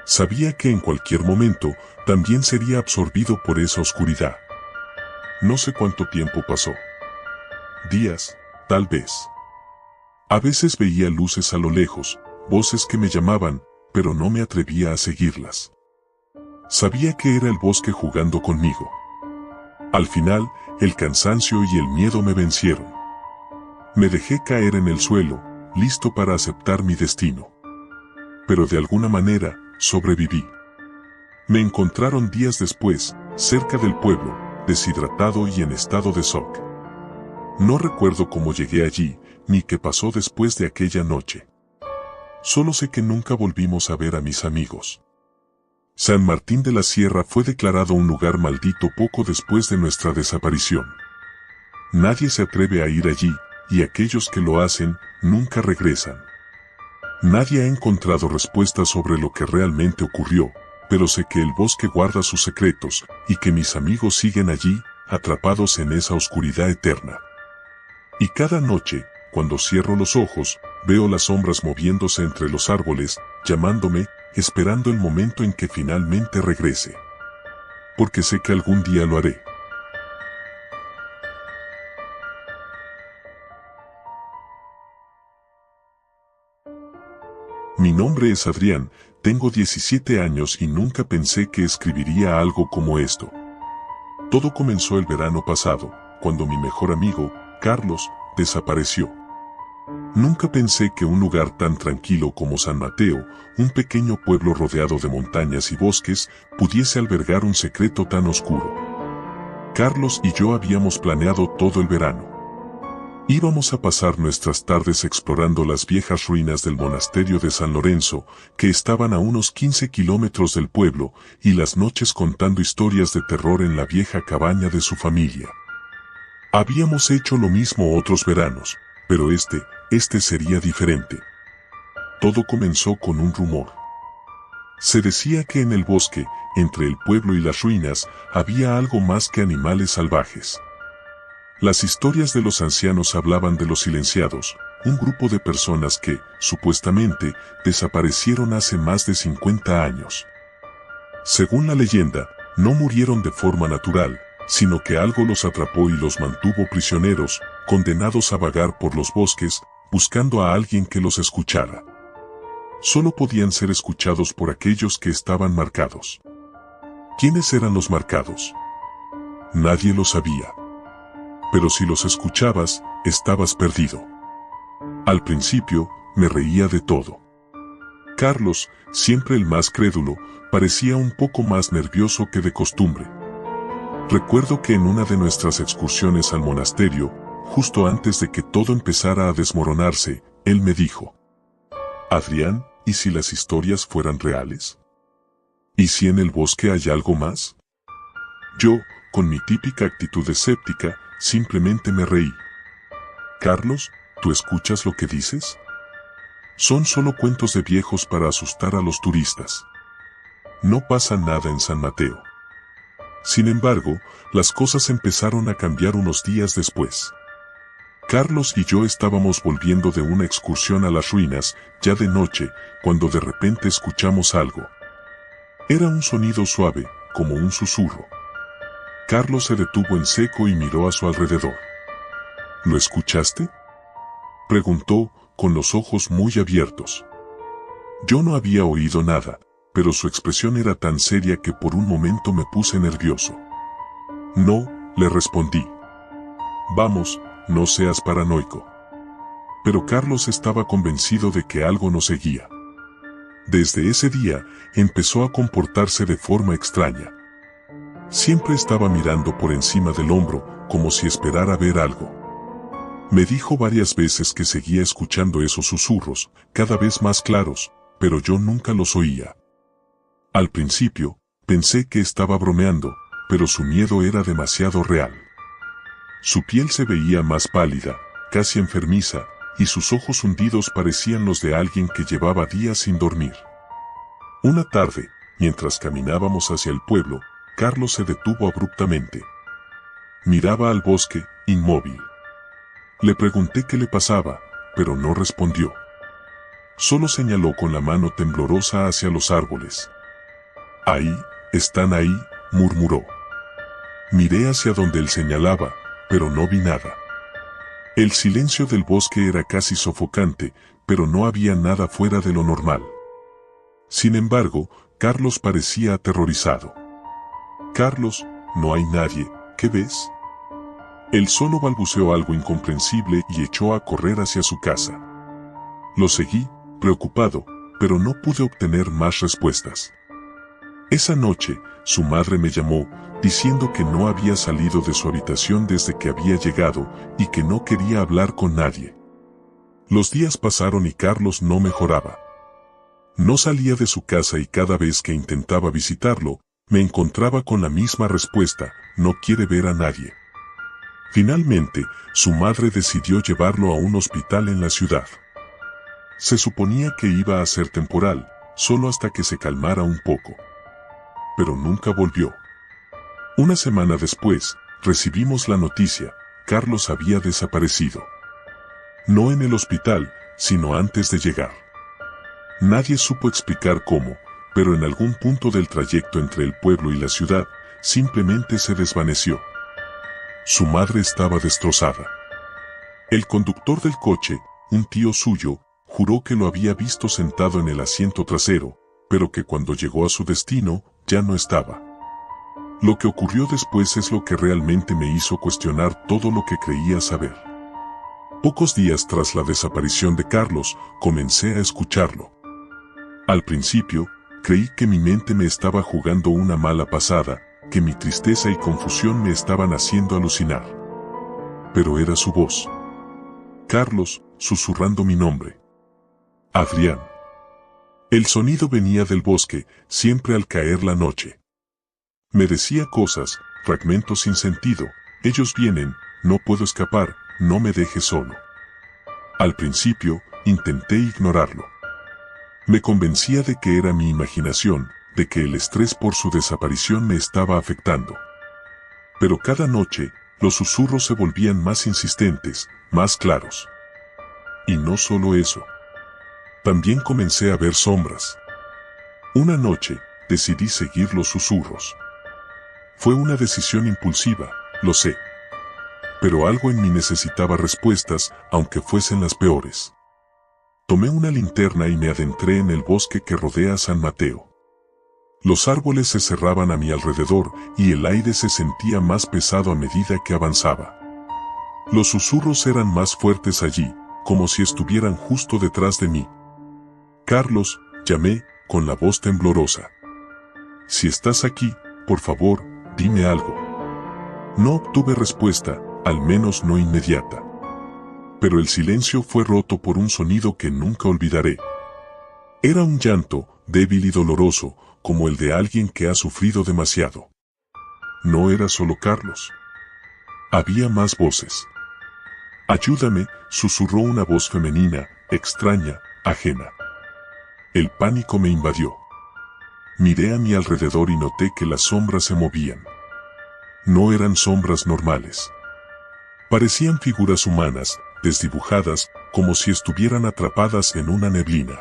Sabía que en cualquier momento también sería absorbido por esa oscuridad. No sé cuánto tiempo pasó. Días, tal vez. A veces veía luces a lo lejos, voces que me llamaban, pero no me atrevía a seguirlas. Sabía que era el bosque jugando conmigo. Al final, el cansancio y el miedo me vencieron. Me dejé caer en el suelo, listo para aceptar mi destino. Pero de alguna manera, sobreviví. Me encontraron días después, cerca del pueblo, deshidratado y en estado de shock. No recuerdo cómo llegué allí, ni qué pasó después de aquella noche. Solo sé que nunca volvimos a ver a mis amigos. San Martín de la Sierra fue declarado un lugar maldito poco después de nuestra desaparición. Nadie se atreve a ir allí, y aquellos que lo hacen, nunca regresan. Nadie ha encontrado respuestas sobre lo que realmente ocurrió, pero sé que el bosque guarda sus secretos, y que mis amigos siguen allí, atrapados en esa oscuridad eterna. Y cada noche, cuando cierro los ojos, veo las sombras moviéndose entre los árboles, llamándome, esperando el momento en que finalmente regrese. Porque sé que algún día lo haré. Mi nombre es Adrián, tengo 17 años y nunca pensé que escribiría algo como esto. Todo comenzó el verano pasado, cuando mi mejor amigo, Carlos, desapareció. Nunca pensé que un lugar tan tranquilo como San Mateo, un pequeño pueblo rodeado de montañas y bosques, pudiese albergar un secreto tan oscuro. Carlos y yo habíamos planeado todo el verano. Íbamos a pasar nuestras tardes explorando las viejas ruinas del monasterio de San Lorenzo, que estaban a unos 15 kilómetros del pueblo, y las noches contando historias de terror en la vieja cabaña de su familia. Habíamos hecho lo mismo otros veranos, pero este sería diferente. Todo comenzó con un rumor. Se decía que en el bosque, entre el pueblo y las ruinas, había algo más que animales salvajes. Las historias de los ancianos hablaban de los silenciados, un grupo de personas que, supuestamente, desaparecieron hace más de 50 años. Según la leyenda, no murieron de forma natural, sino que algo los atrapó y los mantuvo prisioneros, condenados a vagar por los bosques, buscando a alguien que los escuchara. Solo podían ser escuchados por aquellos que estaban marcados. ¿Quiénes eran los marcados? Nadie lo sabía. Pero si los escuchabas, estabas perdido. Al principio, me reía de todo. Carlos, siempre el más crédulo, parecía un poco más nervioso que de costumbre. Recuerdo que en una de nuestras excursiones al monasterio, justo antes de que todo empezara a desmoronarse, él me dijo: Adrián, ¿y si las historias fueran reales? ¿Y si en el bosque hay algo más? Yo, con mi típica actitud escéptica, simplemente me reí. Carlos, ¿tú escuchas lo que dices? Son solo cuentos de viejos para asustar a los turistas. No pasa nada en San Mateo. Sin embargo, las cosas empezaron a cambiar unos días después. Carlos y yo estábamos volviendo de una excursión a las ruinas, ya de noche, cuando de repente escuchamos algo. Era un sonido suave, como un susurro. Carlos se detuvo en seco y miró a su alrededor. ¿Lo escuchaste?, preguntó, con los ojos muy abiertos. Yo no había oído nada, pero su expresión era tan seria que por un momento me puse nervioso. No, le respondí. Vamos, no seas paranoico. Pero Carlos estaba convencido de que algo nos seguía. Desde ese día, empezó a comportarse de forma extraña. Siempre estaba mirando por encima del hombro, como si esperara ver algo. Me dijo varias veces que seguía escuchando esos susurros, cada vez más claros, pero yo nunca los oía. Al principio, pensé que estaba bromeando, pero su miedo era demasiado real. Su piel se veía más pálida, casi enfermiza, y sus ojos hundidos parecían los de alguien que llevaba días sin dormir. Una tarde, mientras caminábamos hacia el pueblo, Carlos se detuvo abruptamente. Miraba al bosque, inmóvil. Le pregunté qué le pasaba, pero no respondió. Solo señaló con la mano temblorosa hacia los árboles. Ahí, están ahí, murmuró. Miré hacia donde él señalaba, pero no vi nada. El silencio del bosque era casi sofocante, pero no había nada fuera de lo normal. Sin embargo, Carlos parecía aterrorizado. Carlos, no hay nadie, ¿qué ves? Él solo balbuceó algo incomprensible y echó a correr hacia su casa. Lo seguí, preocupado, pero no pude obtener más respuestas. Esa noche, su madre me llamó, diciendo que no había salido de su habitación desde que había llegado y que no quería hablar con nadie. Los días pasaron y Carlos no mejoraba. No salía de su casa y cada vez que intentaba visitarlo, me encontraba con la misma respuesta: no quiere ver a nadie. Finalmente, su madre decidió llevarlo a un hospital en la ciudad. Se suponía que iba a ser temporal, solo hasta que se calmara un poco. Pero nunca volvió. Una semana después, recibimos la noticia: Carlos había desaparecido. No en el hospital, sino antes de llegar. Nadie supo explicar cómo, pero en algún punto del trayecto entre el pueblo y la ciudad, simplemente se desvaneció. Su madre estaba destrozada. El conductor del coche, un tío suyo, juró que lo había visto sentado en el asiento trasero, pero que cuando llegó a su destino, ya no estaba. Lo que ocurrió después es lo que realmente me hizo cuestionar todo lo que creía saber. Pocos días tras la desaparición de Carlos, comencé a escucharlo. Al principio, creí que mi mente me estaba jugando una mala pasada, que mi tristeza y confusión me estaban haciendo alucinar. Pero era su voz. Carlos, susurrando mi nombre. Adrián. El sonido venía del bosque, siempre al caer la noche. Me decía cosas, fragmentos sin sentido: ellos vienen, no puedo escapar, no me dejes solo. Al principio, intenté ignorarlo. Me convencía de que era mi imaginación, de que el estrés por su desaparición me estaba afectando. Pero cada noche, los susurros se volvían más insistentes, más claros. Y no solo eso. También comencé a ver sombras. Una noche, decidí seguir los susurros. Fue una decisión impulsiva, lo sé. Pero algo en mí necesitaba respuestas, aunque fuesen las peores. Tomé una linterna y me adentré en el bosque que rodea San Mateo. Los árboles se cerraban a mi alrededor y el aire se sentía más pesado a medida que avanzaba. Los susurros eran más fuertes allí, como si estuvieran justo detrás de mí. Carlos, llamé, con la voz temblorosa. Si estás aquí, por favor, dime algo. No obtuve respuesta, al menos no inmediata. Pero el silencio fue roto por un sonido que nunca olvidaré. Era un llanto, débil y doloroso, como el de alguien que ha sufrido demasiado. No era solo Carlos. Había más voces. Ayúdame, susurró una voz femenina, extraña, ajena. El pánico me invadió. Miré a mi alrededor y noté que las sombras se movían. No eran sombras normales. Parecían figuras humanas, desdibujadas, como si estuvieran atrapadas en una neblina.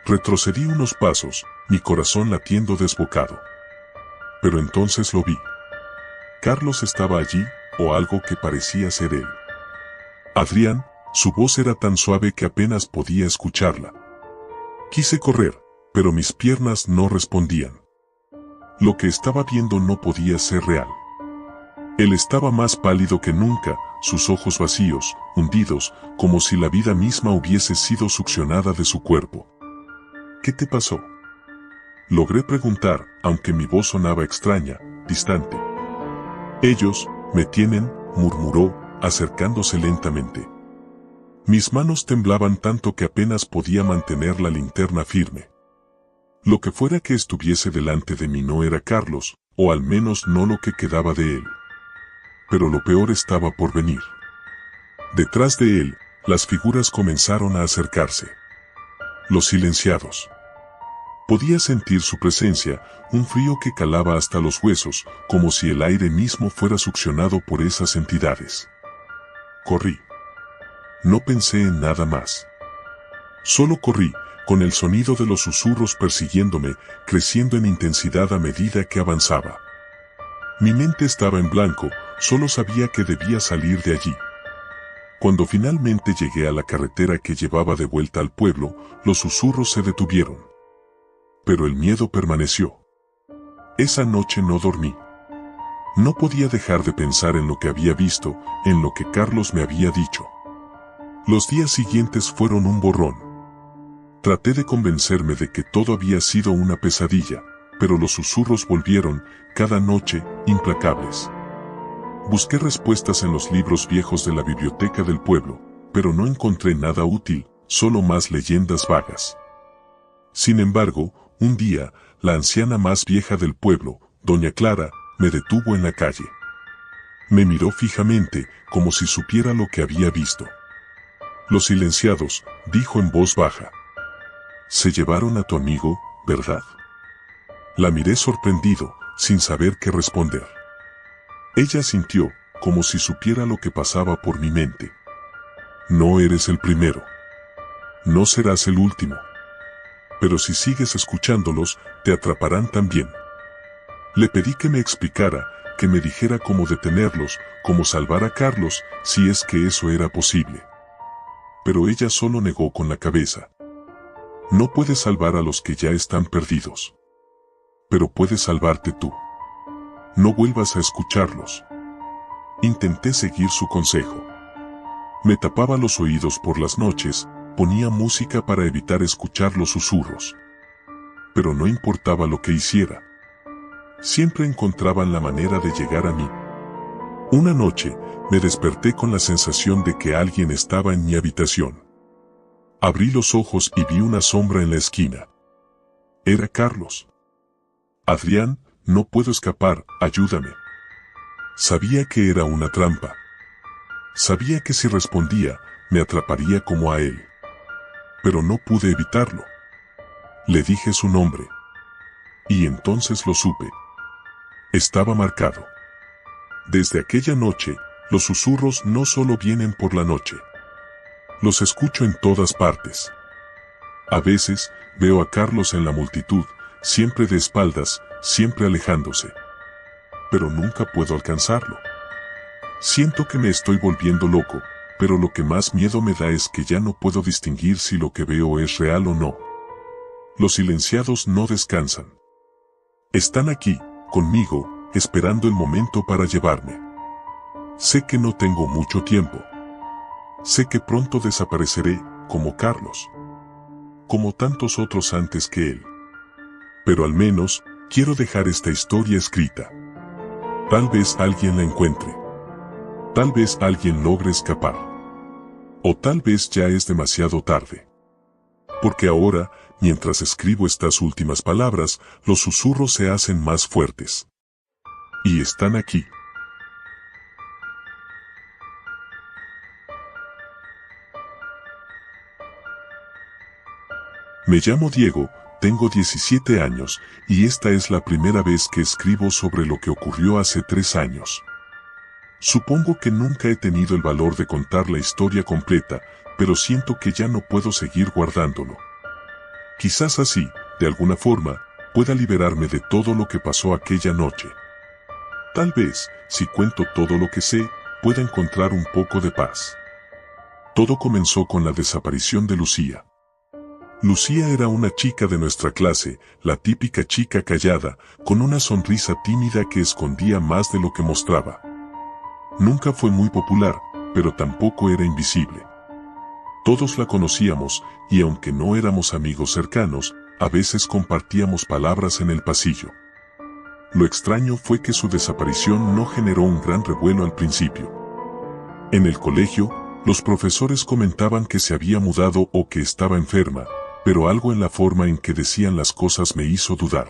Retrocedí unos pasos, mi corazón latiendo desbocado. Pero entonces lo vi. Carlos estaba allí, o algo que parecía ser él. Adrián, su voz era tan suave que apenas podía escucharla. Quise correr, pero mis piernas no respondían. Lo que estaba viendo no podía ser real. Él estaba más pálido que nunca, sus ojos vacíos, hundidos, como si la vida misma hubiese sido succionada de su cuerpo. ¿Qué te pasó? Logré preguntar, aunque mi voz sonaba extraña, distante. Ellos me tienen, murmuró, acercándose lentamente. Mis manos temblaban tanto que apenas podía mantener la linterna firme. Lo que fuera que estuviese delante de mí no era Carlos, o al menos no lo que quedaba de él. Pero lo peor estaba por venir. Detrás de él, las figuras comenzaron a acercarse. Los silenciados. Podía sentir su presencia, un frío que calaba hasta los huesos, como si el aire mismo fuera succionado por esas entidades. Corrí. No pensé en nada más. Solo corrí, con el sonido de los susurros persiguiéndome, creciendo en intensidad a medida que avanzaba. Mi mente estaba en blanco, solo sabía que debía salir de allí. Cuando finalmente llegué a la carretera que llevaba de vuelta al pueblo, los susurros se detuvieron. Pero el miedo permaneció. Esa noche no dormí. No podía dejar de pensar en lo que había visto, en lo que Carlos me había dicho. Los días siguientes fueron un borrón. Traté de convencerme de que todo había sido una pesadilla, pero los susurros volvieron, cada noche, implacables. Busqué respuestas en los libros viejos de la biblioteca del pueblo, pero no encontré nada útil, solo más leyendas vagas. Sin embargo, un día, la anciana más vieja del pueblo, doña Clara, me detuvo en la calle. Me miró fijamente, como si supiera lo que había visto. Los silenciados, dijo en voz baja. Se llevaron a tu amigo, ¿verdad? La miré sorprendido, sin saber qué responder. Ella sintió, como si supiera lo que pasaba por mi mente. No eres el primero. No serás el último. Pero si sigues escuchándolos, te atraparán también. Le pedí que me explicara, que me dijera cómo detenerlos, cómo salvar a Carlos, si es que eso era posible. Pero ella solo negó con la cabeza. No puedes salvar a los que ya están perdidos. Pero puedes salvarte tú. No vuelvas a escucharlos. Intenté seguir su consejo. Me tapaba los oídos por las noches, ponía música para evitar escuchar los susurros. Pero no importaba lo que hiciera. Siempre encontraban la manera de llegar a mí. Una noche, me desperté con la sensación de que alguien estaba en mi habitación. Abrí los ojos y vi una sombra en la esquina. Era Carlos. Adrián, no puedo escapar, ayúdame. Sabía que era una trampa. Sabía que si respondía, me atraparía como a él. Pero no pude evitarlo. Le dije su nombre. Y entonces lo supe. Estaba marcado. Desde aquella noche, los susurros no solo vienen por la noche. Los escucho en todas partes. A veces, veo a Carlos en la multitud, siempre de espaldas, siempre alejándose. Pero nunca puedo alcanzarlo. Siento que me estoy volviendo loco, pero lo que más miedo me da es que ya no puedo distinguir si lo que veo es real o no. Los silenciados no descansan. Están aquí, conmigo, esperando el momento para llevarme. Sé que no tengo mucho tiempo. Sé que pronto desapareceré, como Carlos. Como tantos otros antes que él. Pero al menos, quiero dejar esta historia escrita. Tal vez alguien la encuentre. Tal vez alguien logre escapar. O tal vez ya es demasiado tarde. Porque ahora, mientras escribo estas últimas palabras, los susurros se hacen más fuertes. Y están aquí. Me llamo Diego, tengo 17 años, y esta es la primera vez que escribo sobre lo que ocurrió hace 3 años. Supongo que nunca he tenido el valor de contar la historia completa, pero siento que ya no puedo seguir guardándolo. Quizás así, de alguna forma, pueda liberarme de todo lo que pasó aquella noche. Tal vez, si cuento todo lo que sé, pueda encontrar un poco de paz. Todo comenzó con la desaparición de Lucía. Lucía era una chica de nuestra clase, la típica chica callada, con una sonrisa tímida que escondía más de lo que mostraba. Nunca fue muy popular, pero tampoco era invisible. Todos la conocíamos, y aunque no éramos amigos cercanos, a veces compartíamos palabras en el pasillo. Lo extraño fue que su desaparición no generó un gran revuelo al principio. En el colegio, los profesores comentaban que se había mudado o que estaba enferma, pero algo en la forma en que decían las cosas me hizo dudar.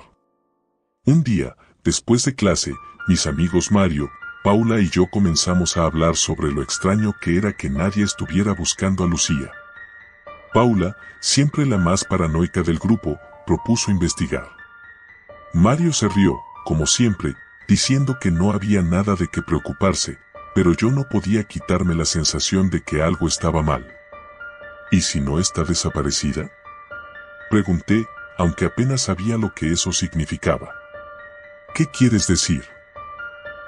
Un día, después de clase, mis amigos Mario, Paula y yo comenzamos a hablar sobre lo extraño que era que nadie estuviera buscando a Lucía. Paula, siempre la más paranoica del grupo, propuso investigar. Mario se rió, como siempre, diciendo que no había nada de qué preocuparse, pero yo no podía quitarme la sensación de que algo estaba mal. ¿Y si no está desaparecida? Pregunté, aunque apenas sabía lo que eso significaba. ¿Qué quieres decir?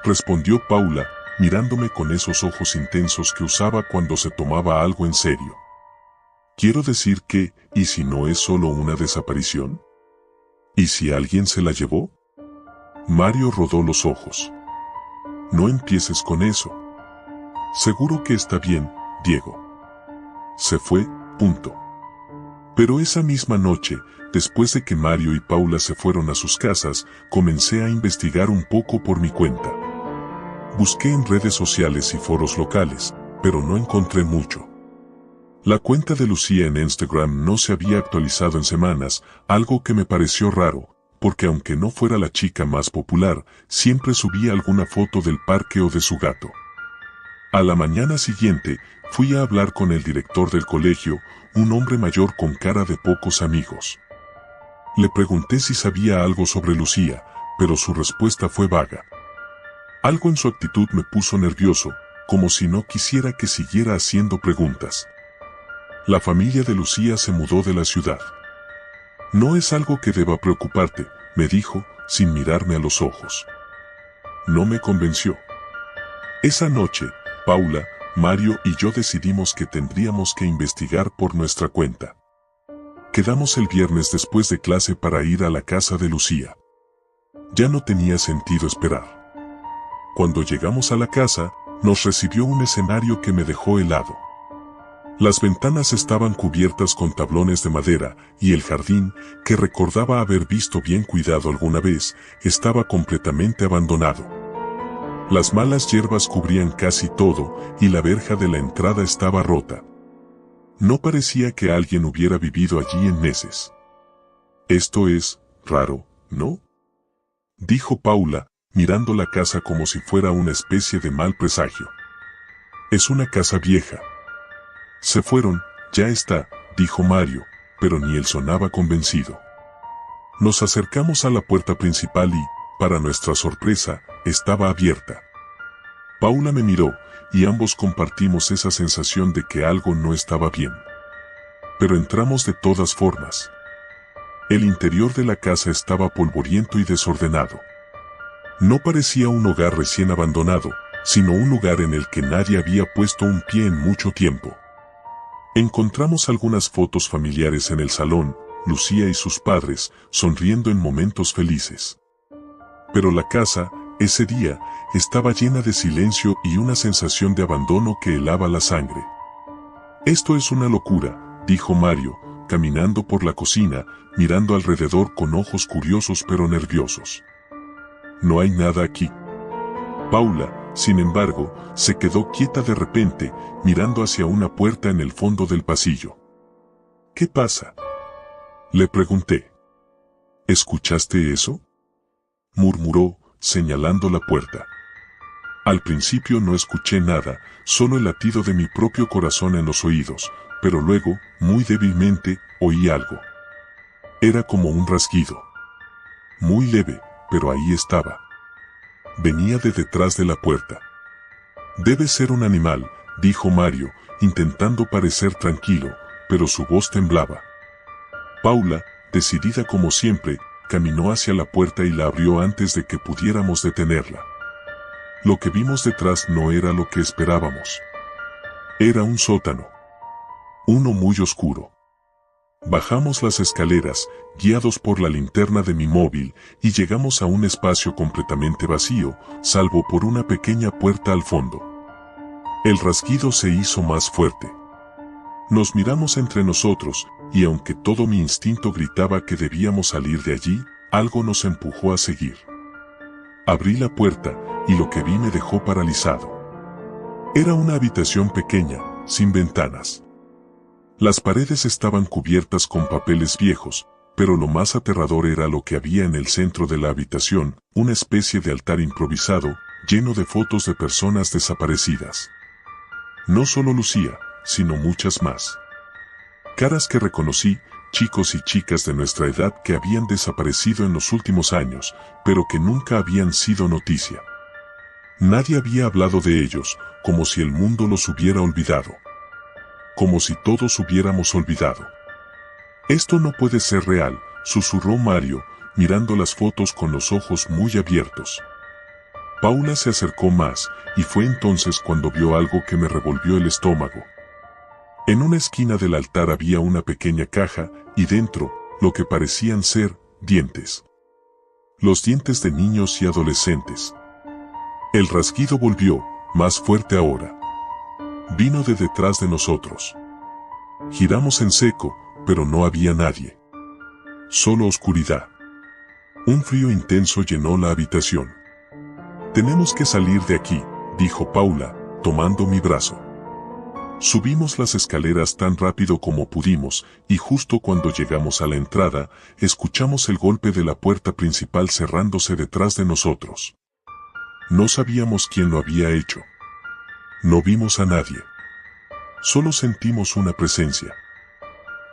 Respondió Paula, mirándome con esos ojos intensos que usaba cuando se tomaba algo en serio. Quiero decir que, ¿y si no es solo una desaparición? ¿Y si alguien se la llevó? Mario rodó los ojos. No empieces con eso. Seguro que está bien, Diego. Se fue, punto. Pero esa misma noche, después de que Mario y Paula se fueron a sus casas, comencé a investigar un poco por mi cuenta. Busqué en redes sociales y foros locales, pero no encontré mucho. La cuenta de Lucía en Instagram no se había actualizado en semanas, algo que me pareció raro, porque aunque no fuera la chica más popular, siempre subía alguna foto del parque o de su gato. A la mañana siguiente, fui a hablar con el director del colegio, un hombre mayor con cara de pocos amigos. Le pregunté si sabía algo sobre Lucía, pero su respuesta fue vaga. Algo en su actitud me puso nervioso, como si no quisiera que siguiera haciendo preguntas. La familia de Lucía se mudó de la ciudad. No es algo que deba preocuparte, me dijo, sin mirarme a los ojos. No me convenció. Esa noche, Paula, Mario y yo decidimos que tendríamos que investigar por nuestra cuenta. Quedamos el viernes después de clase para ir a la casa de Lucía. Ya no tenía sentido esperar. Cuando llegamos a la casa, nos recibió un escenario que me dejó helado. Las ventanas estaban cubiertas con tablones de madera, y el jardín, que recordaba haber visto bien cuidado alguna vez, estaba completamente abandonado. Las malas hierbas cubrían casi todo, y la verja de la entrada estaba rota. No parecía que alguien hubiera vivido allí en meses. Esto es raro, ¿no? Dijo Paula, mirando la casa como si fuera una especie de mal presagio. Es una casa vieja. Se fueron, ya está, dijo Mario, pero ni él sonaba convencido. Nos acercamos a la puerta principal y, para nuestra sorpresa, estaba abierta. Paula me miró, y ambos compartimos esa sensación de que algo no estaba bien. Pero entramos de todas formas. El interior de la casa estaba polvoriento y desordenado. No parecía un hogar recién abandonado, sino un lugar en el que nadie había puesto un pie en mucho tiempo. Encontramos algunas fotos familiares en el salón, Lucía y sus padres, sonriendo en momentos felices. Pero la casa, ese día, estaba llena de silencio y una sensación de abandono que helaba la sangre. Esto es una locura, dijo Mario, caminando por la cocina, mirando alrededor con ojos curiosos pero nerviosos. No hay nada aquí. Paula, sin embargo, se quedó quieta de repente, mirando hacia una puerta en el fondo del pasillo. ¿Qué pasa? Le pregunté. ¿Escuchaste eso? Murmuró, señalando la puerta. Al principio no escuché nada, solo el latido de mi propio corazón en los oídos, pero luego, muy débilmente, oí algo. Era como un rasguido. Muy leve, pero ahí estaba. Venía de detrás de la puerta. Debe ser un animal, dijo Mario, intentando parecer tranquilo, pero su voz temblaba. Paula, decidida como siempre, caminó hacia la puerta y la abrió antes de que pudiéramos detenerla. Lo que vimos detrás no era lo que esperábamos. Era un sótano. Uno muy oscuro. Bajamos las escaleras, guiados por la linterna de mi móvil, y llegamos a un espacio completamente vacío, salvo por una pequeña puerta al fondo. El rasguido se hizo más fuerte. Nos miramos entre nosotros, y aunque todo mi instinto gritaba que debíamos salir de allí, algo nos empujó a seguir. Abrí la puerta, y lo que vi me dejó paralizado. Era una habitación pequeña, sin ventanas. Las paredes estaban cubiertas con papeles viejos, pero lo más aterrador era lo que había en el centro de la habitación, una especie de altar improvisado, lleno de fotos de personas desaparecidas. No solo Lucía, sino muchas más. Caras que reconocí, chicos y chicas de nuestra edad que habían desaparecido en los últimos años, pero que nunca habían sido noticia. Nadie había hablado de ellos, como si el mundo los hubiera olvidado. Como si todos hubiéramos olvidado. Esto no puede ser real, susurró Mario, mirando las fotos con los ojos muy abiertos. Paula se acercó más, y fue entonces cuando vio algo que me revolvió el estómago. En una esquina del altar había una pequeña caja, y dentro, lo que parecían ser, dientes. Los dientes de niños y adolescentes. El rasguido volvió, más fuerte ahora. Vino de detrás de nosotros. Giramos en seco, pero no había nadie. Solo oscuridad. Un frío intenso llenó la habitación. Tenemos que salir de aquí, dijo Paula, tomando mi brazo. Subimos las escaleras tan rápido como pudimos, y justo cuando llegamos a la entrada, escuchamos el golpe de la puerta principal cerrándose detrás de nosotros. No sabíamos quién lo había hecho. No vimos a nadie. Solo sentimos una presencia.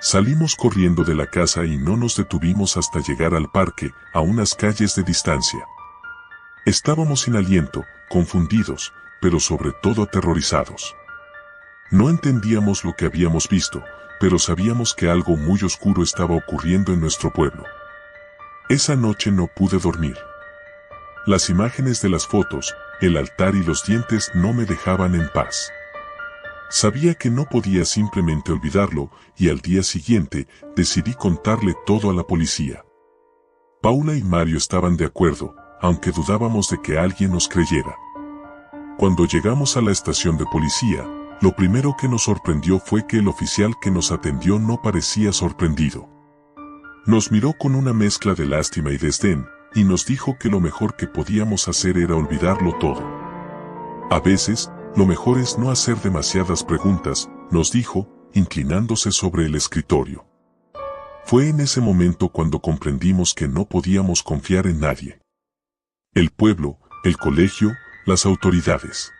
Salimos corriendo de la casa y no nos detuvimos hasta llegar al parque, a unas calles de distancia. Estábamos sin aliento, confundidos, pero sobre todo aterrorizados. No entendíamos lo que habíamos visto, pero sabíamos que algo muy oscuro estaba ocurriendo en nuestro pueblo. Esa noche no pude dormir. Las imágenes de las fotos, el altar y los dientes no me dejaban en paz. Sabía que no podía simplemente olvidarlo, y al día siguiente decidí contarle todo a la policía. Paula y Mario estaban de acuerdo, aunque dudábamos de que alguien nos creyera. Cuando llegamos a la estación de policía, lo primero que nos sorprendió fue que el oficial que nos atendió no parecía sorprendido. Nos miró con una mezcla de lástima y desdén, y nos dijo que lo mejor que podíamos hacer era olvidarlo todo. A veces, lo mejor es no hacer demasiadas preguntas, nos dijo, inclinándose sobre el escritorio. Fue en ese momento cuando comprendimos que no podíamos confiar en nadie. El pueblo, el colegio, las autoridades.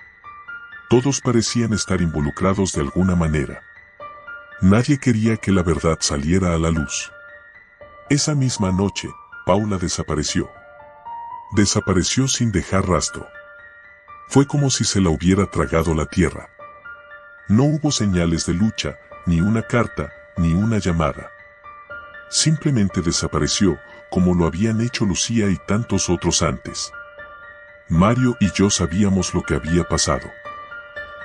Todos parecían estar involucrados de alguna manera. Nadie quería que la verdad saliera a la luz. Esa misma noche, Paula desapareció. Desapareció sin dejar rastro. Fue como si se la hubiera tragado la tierra. No hubo señales de lucha, ni una carta, ni una llamada. Simplemente desapareció, como lo habían hecho Lucía y tantos otros antes. Mario y yo sabíamos lo que había pasado.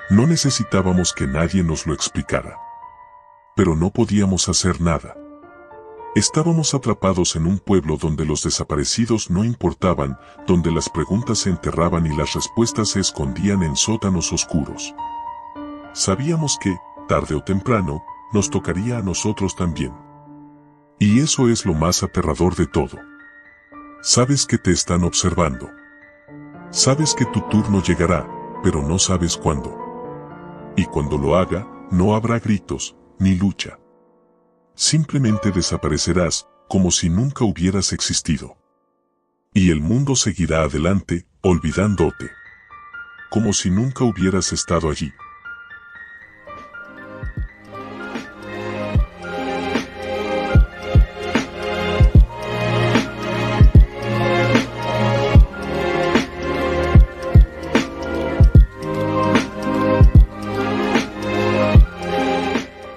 No necesitábamos que nadie nos lo explicara. Pero no podíamos hacer nada. Estábamos atrapados en un pueblo donde los desaparecidos no importaban, donde las preguntas se enterraban y las respuestas se escondían en sótanos oscuros. Sabíamos que, tarde o temprano, nos tocaría a nosotros también. Y eso es lo más aterrador de todo. Sabes que te están observando. Sabes que tu turno llegará, pero no sabes cuándo. Y cuando lo haga, no habrá gritos, ni lucha. Simplemente desaparecerás, como si nunca hubieras existido. Y el mundo seguirá adelante, olvidándote. Como si nunca hubieras estado allí.